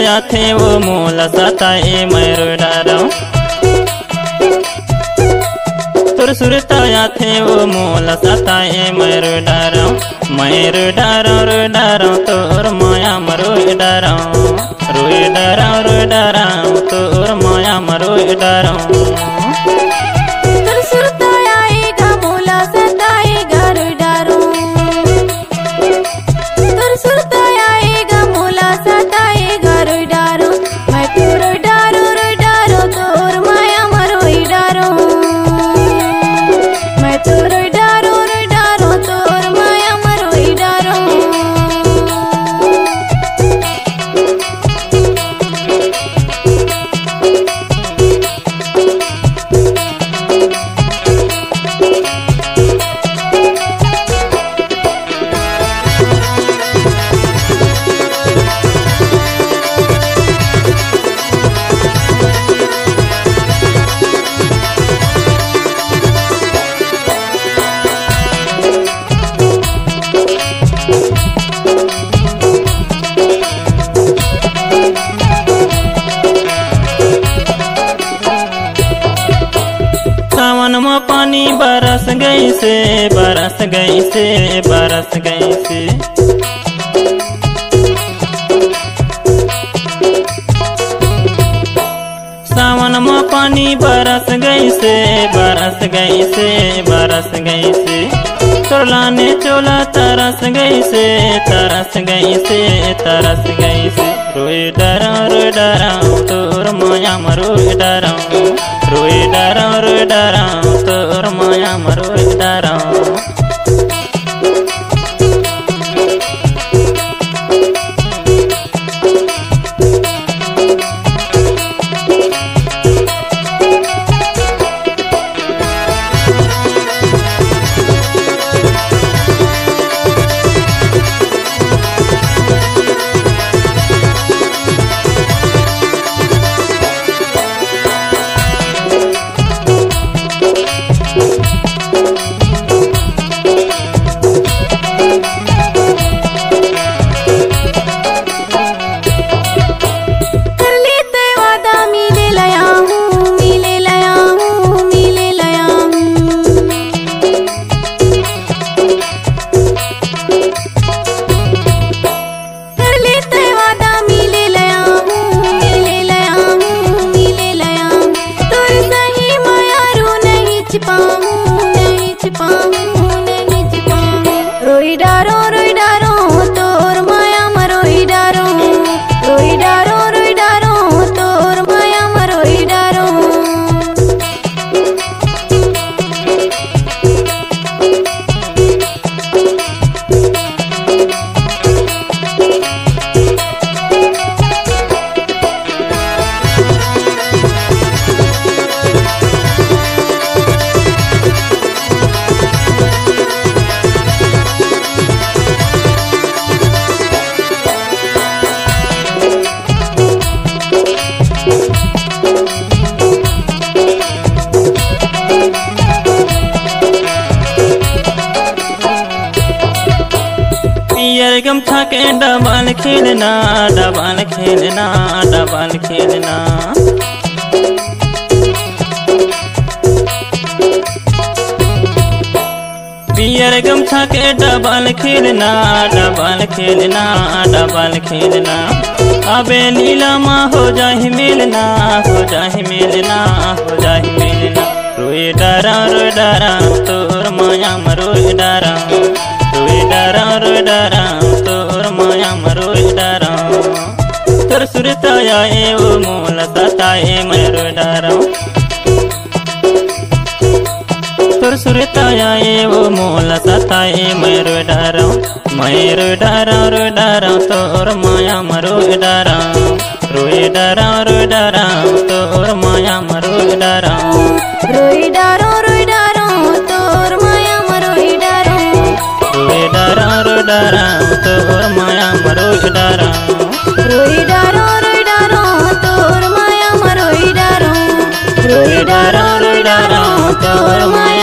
या थे वो मोला सताए मैरो डारो तुर सुरता या थे वो मोला सताए मैरो डारो रो डारो तोर माया मरो डारो रो डारो तोर माया मरो डारो सावन में पानी बरस गई से बरस गई से बरस गई से सावन में पानी बरस गई से बरस गई से बरस गई से तोलाने चोला तरस गई से तरस गई से तरस गई से रोए डरा तोर माया मरो डरा रोए डरा तोर माया मरो डरा गमछा के डबाल खेलना डबाल खेलना डबाल खेलना पियर गमछा के डबाल खेलना डबाल खेलना डबाल खेलना अबे लीला माँ हो जाहि मिलना हो जाहि मिलना हो जाहि मिलना रोए डरा तोर माया मरो डरा रोए डरा तोर माया मरो डरा तोर सुरता आए वो मोला सताए मैरो डरा तोर सुरता आए वो मोला सताए मैरो डरा तोर माया मरो डरा रोए डरा तोर माया मरो डरा रोए डरा तोर माया मरो डरा रोए डरा तोर माया मरो डरा रोए डरा तोर माया मरो डरा रोए डरा तोर माया